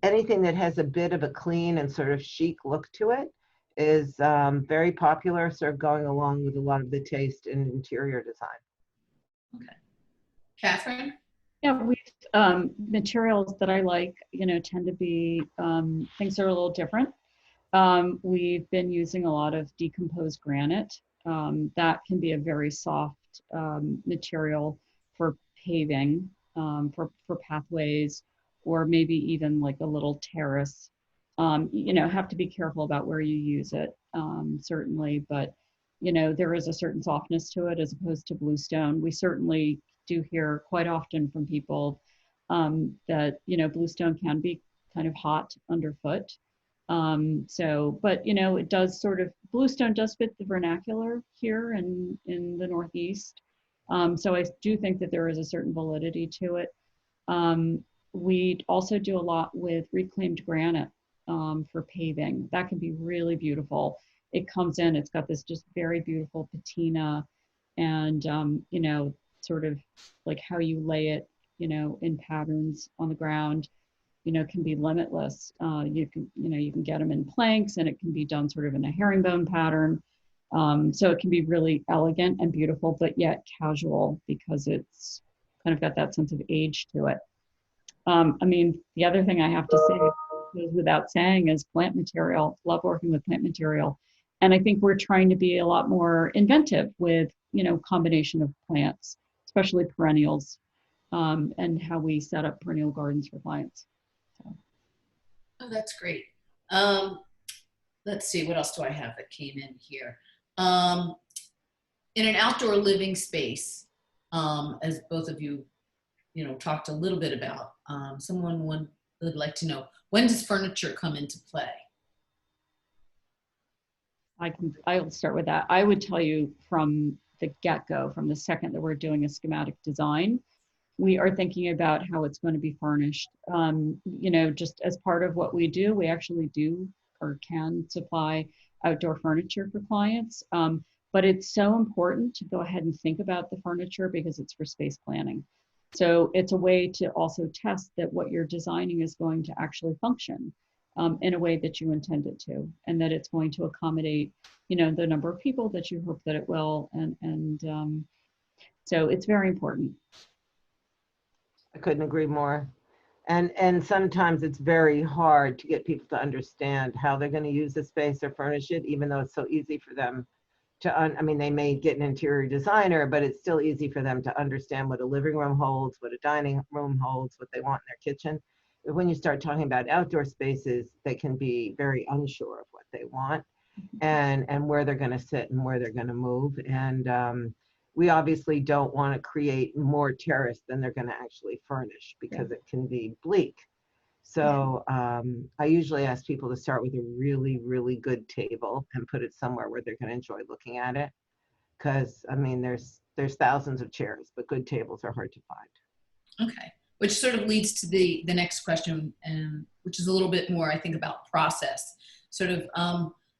Speaker 7: anything that has a bit of a clean and sort of chic look to it is very popular, sort of going along with a lot of the taste in interior design.
Speaker 8: Okay. Kathryn?
Speaker 6: Yeah, materials that I like, you know, tend to be things that are a little different. We've been using a lot of decomposed granite. That can be a very soft material for paving, for pathways, or maybe even like a little terrace. You know, have to be careful about where you use it, certainly, but you know, there is a certain softness to it as opposed to bluestone. We certainly do hear quite often from people that, you know, bluestone can be kind of hot underfoot. But you know, it does sort of, bluestone does fit the vernacular here in the Northeast. So I do think that there is a certain validity to it. We also do a lot with reclaimed granite for paving. That can be really beautiful. It comes in, it's got this just very beautiful patina, and you know, sort of like how you lay it, you know, in patterns on the ground, you know, can be limitless. You can get them in planks, and it can be done sort of in a herringbone pattern. So it can be really elegant and beautiful, but yet casual because it's kind of got that sense of age to it. I mean, the other thing I have to say goes without saying is plant material. Love working with plant material. And I think we're trying to be a lot more inventive with, you know, combination of plants, especially perennials, and how we set up perennial gardens for clients. So.
Speaker 8: Oh, that's great. Let's see, what else do I have that came in here? In an outdoor living space, as both of you, you know, talked a little bit about, someone would like to know, when does furniture come into play?
Speaker 6: I'll start with that. I would tell you from the get-go, from the second that we're doing a schematic design, we are thinking about how it's going to be furnished. You know, just as part of what we do, we actually do or can supply outdoor furniture for clients. But it's so important to go ahead and think about the furniture because it's for space planning. So it's a way to also test that what you're designing is going to actually function in a way that you intend it to, and that it's going to accommodate, you know, the number of people that you hope that it will. And so it's very important.
Speaker 7: I couldn't agree more. And sometimes it's very hard to get people to understand how they're going to use the space or furnish it, even though it's so easy for them I mean, they may get an interior designer, but it's still easy for them to understand what a living room holds, what a dining room holds, what they want in their kitchen. But when you start talking about outdoor spaces, they can be very unsure of what they want and where they're going to sit and where they're going to move. And we obviously don't want to create more terrace than they're going to actually furnish because it can be bleak. So I usually ask people to start with a really, really good table and put it somewhere where they're going to enjoy looking at it. Because I mean, there's thousands of chairs, but good tables are hard to find.
Speaker 8: Okay, which sort of leads to the next question, which is a little bit more, I think, about process. Sort of,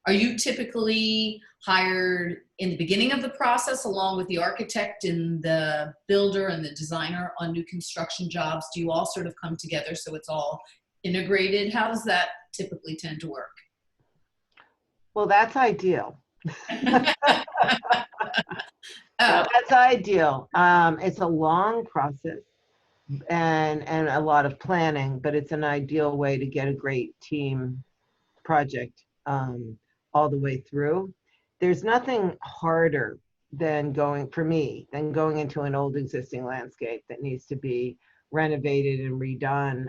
Speaker 8: are you typically hired in the beginning of the process along with the architect and the builder and the designer on new construction jobs? Do you all sort of come together so it's all integrated? How does that typically tend to work?
Speaker 7: Well, that's ideal. That's ideal. It's a long process and a lot of planning, but it's an ideal way to get a great team project all the way through. There's nothing harder than going into an old existing landscape that needs to be renovated and redone.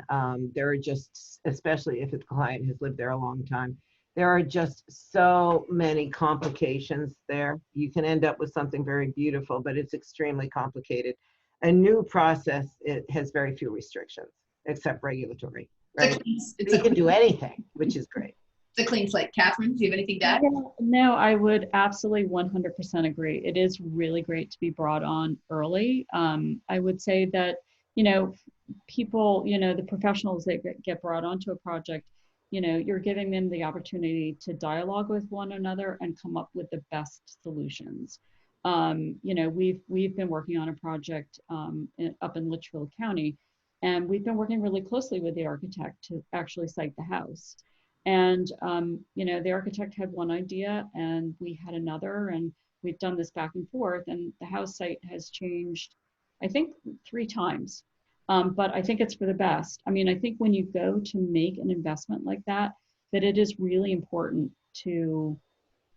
Speaker 7: There are just, especially if the client has lived there a long time, there are just so many complications there. You can end up with something very beautiful, but it's extremely complicated. A new process, it has very few restrictions, except regulatory, right? You can do anything, which is great.
Speaker 8: It's a clean slate. Kathryn, do you have anything to add?
Speaker 6: No, I would absolutely 100% agree. It is really great to be brought on early. I would say that, people, the professionals that get brought onto a project, you're giving them the opportunity to dialogue with one another and come up with the best solutions. We've been working on a project up in Litchfield County, and we've been working really closely with the architect to actually site the house. And, the architect had one idea and we had another, and we've done this back and forth, and the house site has changed, I think 3 times. But I think it's for the best. I mean, I think when you go to make an investment like that it is really important to,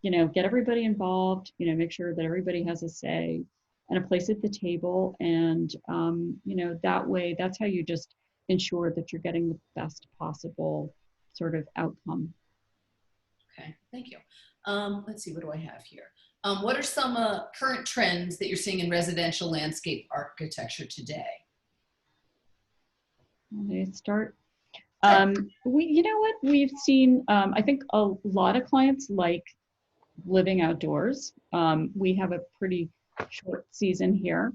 Speaker 6: get everybody involved, make sure that everybody has a say and a place at the table. And, that way, that's how you just ensure that you're getting the best possible sort of outcome.
Speaker 8: Okay, thank you. Let's see, what do I have here? What are some current trends that you're seeing in residential landscape architecture today?
Speaker 6: Let me start. We've seen, I think a lot of clients like living outdoors. We have a pretty short season here.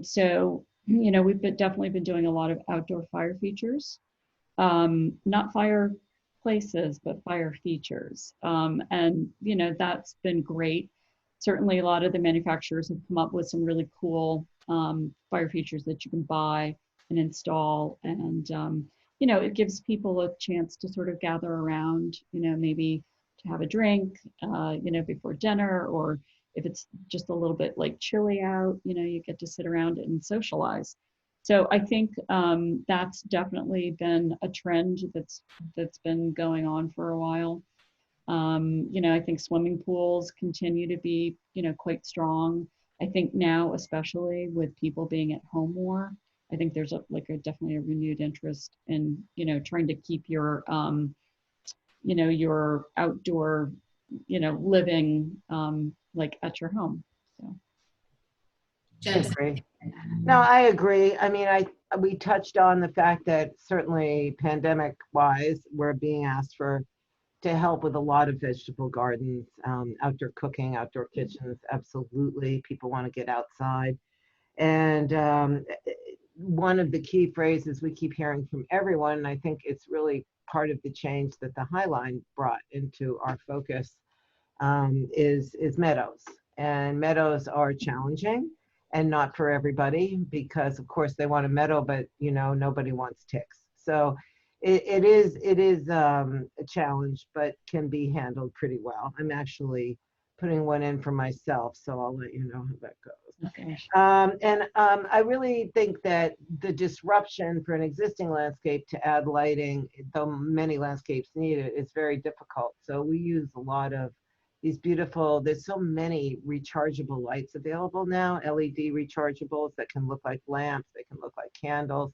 Speaker 6: So, we've definitely been doing a lot of outdoor fire features. Not fireplaces, but fire features. And, that's been great. Certainly a lot of the manufacturers have come up with some really cool fire features that you can buy and install. And, it gives people a chance to sort of gather around, maybe to have a drink, before dinner, or if it's just a little bit like chilly out, you get to sit around and socialize. So I think that's definitely been a trend that's been going on for a while. I think swimming pools continue to be, quite strong. I think now, especially with people being at home more, I think there's definitely a renewed interest in, trying to keep your, your outdoor, living at your home. So.
Speaker 8: Janice?
Speaker 7: No, I agree. I mean, we touched on the fact that certainly pandemic-wise, we're being asked to help with a lot of vegetable gardens, outdoor cooking, outdoor kitchens. Absolutely, people want to get outside. And one of the key phrases we keep hearing from everyone, and I think it's really part of the change that the Highline brought into our focus, is meadows. And meadows are challenging and not for everybody, because of course they want a meadow, but nobody wants ticks. So it is a challenge, but can be handled pretty well. I'm actually putting one in for myself, so I'll let you know how that goes.
Speaker 6: Okay.
Speaker 7: I really think that the disruption for an existing landscape to add lighting, though many landscapes need it, is very difficult. So we use a lot of these beautiful, there's so many rechargeable lights available now, LED rechargeables that can look like lamps, they can look like candles.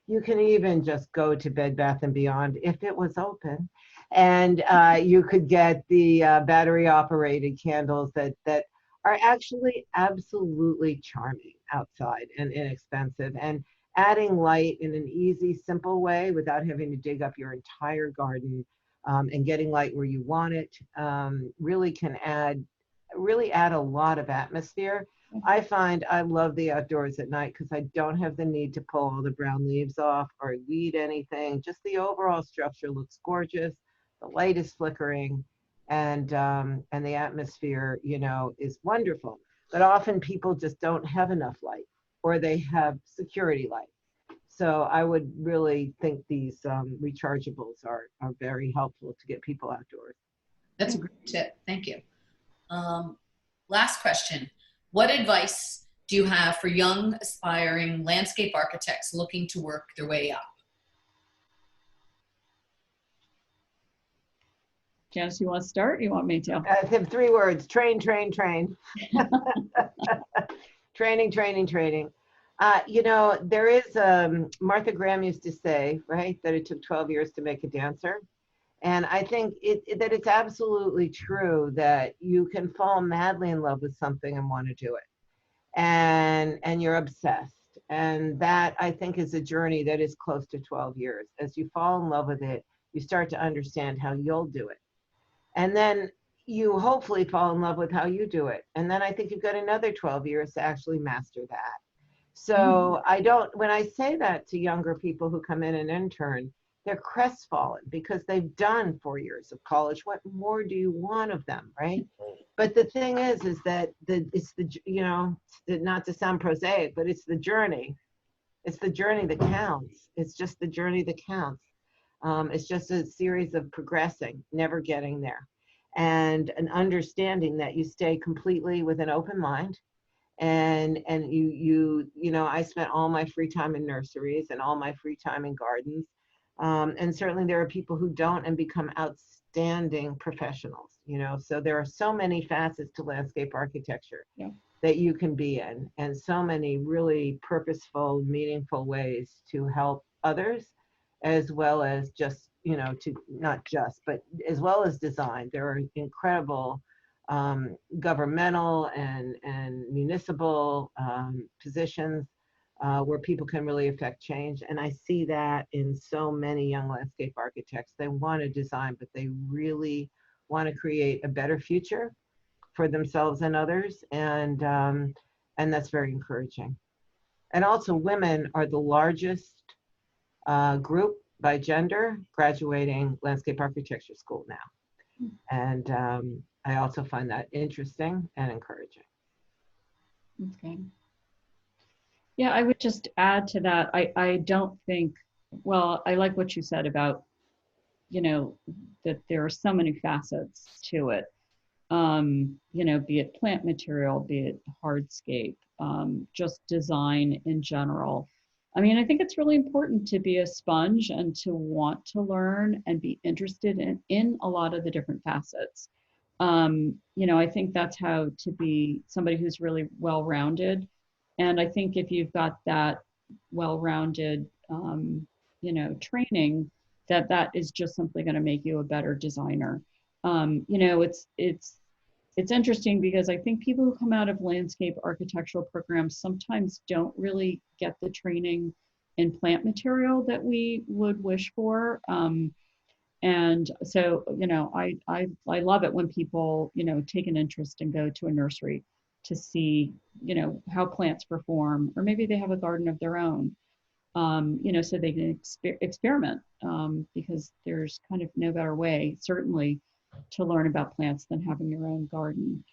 Speaker 7: You can even just go to Bed Bath & Beyond if it was open, and you could get the battery operated candles that are actually absolutely charming outside and inexpensive. And adding light in an easy, simple way without having to dig up your entire garden and getting light where you want it really can add a lot of atmosphere. I find I love the outdoors at night because I don't have the need to pull all the brown leaves off or weed anything. Just the overall structure looks gorgeous. The light is flickering, and the atmosphere, you know, is wonderful. But often people just don't have enough light, or they have security light. So I would really think these rechargeables are very helpful to get people outdoors.
Speaker 8: That's a great tip. Thank you. Last question. What advice do you have for young, aspiring landscape architects looking to work their way up?
Speaker 6: Janice, you want to start? Or you want me to?
Speaker 7: I have 3 words: train, train, train. Training, training, training. You know, there is, Martha Graham used to say, right, that it took 12 years to make a dancer. And I think that it's absolutely true that you can fall madly in love with something and want to do it. And you're obsessed. And that, I think, is a journey that is close to 12 years. As you fall in love with it, you start to understand how you'll do it. And then you hopefully fall in love with how you do it. And then I think you've got another 12 years to actually master that. So when I say that to younger people who come in and intern, they're crestfallen because they've done 4 years of college. What more do you want of them, right? But the thing is that it's the, you know, not to sound prosaic, but it's the journey. It's the journey that counts. It's just the journey that counts. It's just a series of progressing, never getting there. And an understanding that you stay completely with an open mind. And you know, I spent all my free time in nurseries and all my free time in gardens. And certainly there are people who don't and become outstanding professionals, you know. So there are so many facets to landscape architecture that you can be in, and so many really purposeful, meaningful ways to help others, as well as just, you know, to not just, but as well as design. There are incredible governmental and municipal positions where people can really affect change. And I see that in so many young landscape architects. They want to design, but they really want to create a better future for themselves and others. And that's very encouraging. And also, women are the largest group by gender graduating landscape architecture school now. And I also find that interesting and encouraging.
Speaker 6: Okay. Yeah, I would just add to that. I don't think, well, I like what you said about, you know, that there are so many facets to it. You know, be it plant material, be it hardscape, just design in general. I mean, I think it's really important to be a sponge and to want to learn and be interested in a lot of the different facets. You know, I think that's how to be somebody who's really well-rounded. And I think if you've got that well-rounded, you know, training, that is just simply going to make you a better designer. You know, it's interesting because I think people who come out of landscape architectural programs sometimes don't really get the training in plant material that we would wish for. And so, you know, I love it when people, you know, take an interest and go to a nursery to see, you know, how plants perform, or maybe they have a garden of their own, you know, so they can experiment, because there's kind of no better way, certainly, to learn about plants than having your own garden.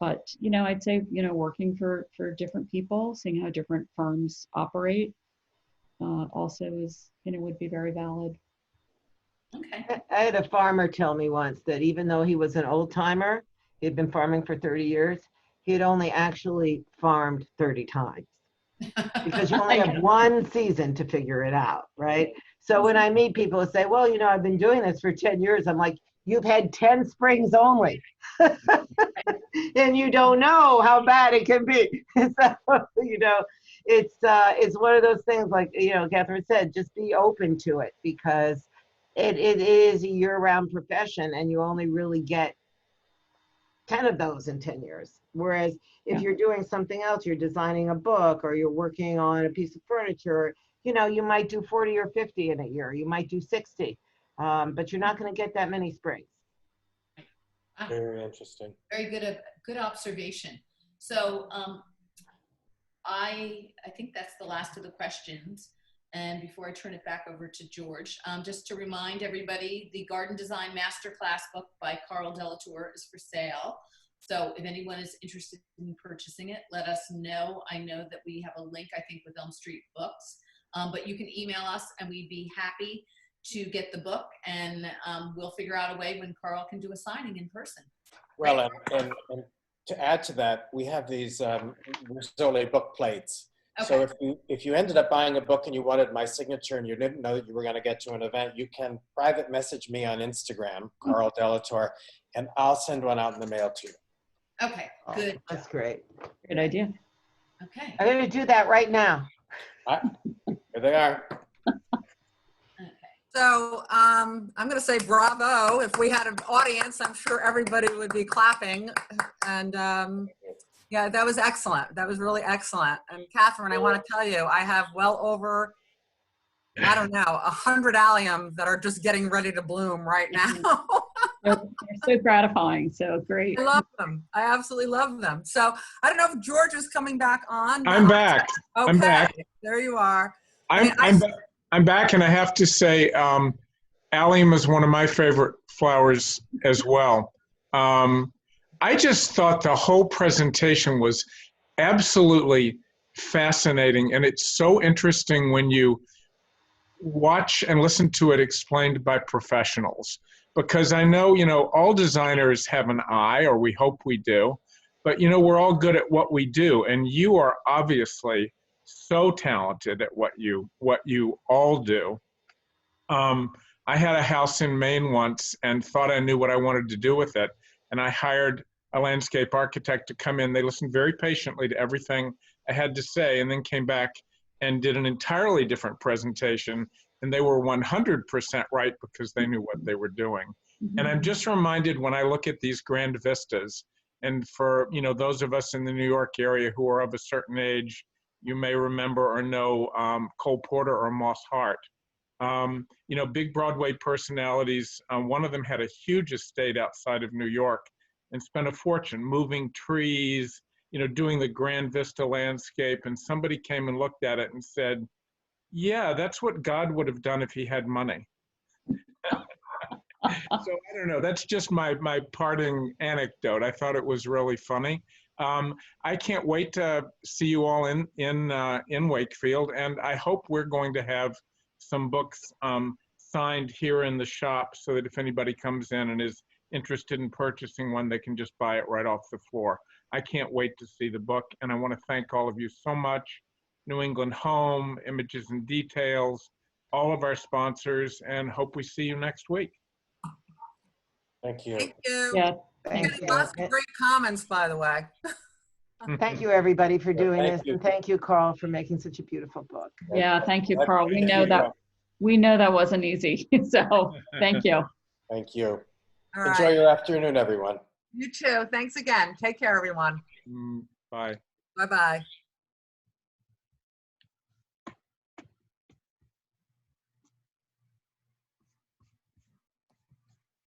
Speaker 6: But, you know, I'd say, you know, working for different people, seeing how different firms operate, also is, you know, would be very valid.
Speaker 8: Okay.
Speaker 7: I had a farmer tell me once that even though he was an old timer, he'd been farming for 30 years, he had only actually farmed 30 times. Because you only have one season to figure it out, right? So when I meet people who say, well, you know, I've been doing this for 10 years, I'm like, you've had 10 springs only. And you don't know how bad it can be. So, it's one of those things, like, Kathryn said, just be open to it, because it is a year-round profession, and you only really get 10 of those in 10 years. Whereas if you're doing something else, you're designing a book, or you're working on a piece of furniture, you might do 40 or 50 in a year. You might do 60, but you're not going to get that many springs.
Speaker 5: Very interesting.
Speaker 8: Very good observation. So I think that's the last of the questions. And before I turn it back over to George, just to remind everybody, the Garden Design Masterclass book by Carl Dellatore is for sale. So if anyone is interested in purchasing it, let us know. I know that we have a link, I think, with Elm Street Books, but you can email us and we'd be happy to get the book, and we'll figure out a way when Carl can do a signing in person.
Speaker 5: Well, and to add to that, we have these Rizzoli book plates.
Speaker 8: Okay.
Speaker 5: So if you ended up buying a book and you wanted my signature and you didn't know that you were going to get to an event, you can private message me on Instagram, Carl Dellatore, and I'll send one out in the mail to you.
Speaker 8: Okay, good.
Speaker 7: That's great.
Speaker 6: Good idea.
Speaker 8: Okay.
Speaker 7: I'm going to do that right now.
Speaker 5: Here they are.
Speaker 1: So I'm going to say bravo. If we had an audience, I'm sure everybody would be clapping. And yeah, that was excellent. That was really excellent. And Kathryn, I want to tell you, I have well over, I don't know, 100 alliums that are just getting ready to bloom right now.
Speaker 6: They're so gratifying. So great.
Speaker 1: I love them. I absolutely love them. So I don't know if George is coming back on.
Speaker 4: I'm back.
Speaker 1: Okay,
Speaker 4: I'm back.
Speaker 1: There you are.
Speaker 4: I'm back, and I have to say, allium is one of my favorite flowers as well. I just thought the whole presentation was absolutely fascinating, and it's so interesting when you watch and listen to it explained by professionals. Because I know, all designers have an eye, or we hope we do, but we're all good at what we do, and you are obviously so talented at what you all do. I had a house in Maine once and thought I knew what I wanted to do with it. And I hired a landscape architect to come in. They listened very patiently to everything I had to say, and then came back and did an entirely different presentation. And they were 100% right, because they knew what they were doing. And I'm just reminded when I look at these grand vistas, and for those of us in the New York area who are of a certain age, you may remember or know Cole Porter or Moss Hart. Big Broadway personalities. One of them had a huge estate outside of New York and spent a fortune moving trees, doing the Grand Vista landscape. And somebody came and looked at it and said, yeah, that's what God would have done if he had money. So I don't know. That's just my parting anecdote. I thought it was really funny. I can't wait to see you all in Wakefield, and I hope we're going to have some books signed here in the shop, so that if anybody comes in and is interested in purchasing one, they can just buy it right off the floor. I can't wait to see the book, and I want to thank all of you so much. New England Home, Images and Details, all of our sponsors, and hope we see you next week.
Speaker 5: Thank you.
Speaker 1: Thank you.
Speaker 6: Yeah.
Speaker 7: Thank you.
Speaker 1: Lots of great comments, by the way.
Speaker 7: Thank you, everybody, for doing
Speaker 5: Thank
Speaker 7: this.
Speaker 5: you.
Speaker 7: And thank you, Carl, for making such a beautiful book.
Speaker 6: Yeah. Thank you, Carl. We
Speaker 5: Thank
Speaker 6: know that wasn't easy. So thank you.
Speaker 5: Thank you.
Speaker 1: All
Speaker 5: Enjoy
Speaker 1: right.
Speaker 5: your afternoon, everyone.
Speaker 1: You too. Thanks again. Take care, everyone.
Speaker 4: Bye.
Speaker 1: Bye-bye.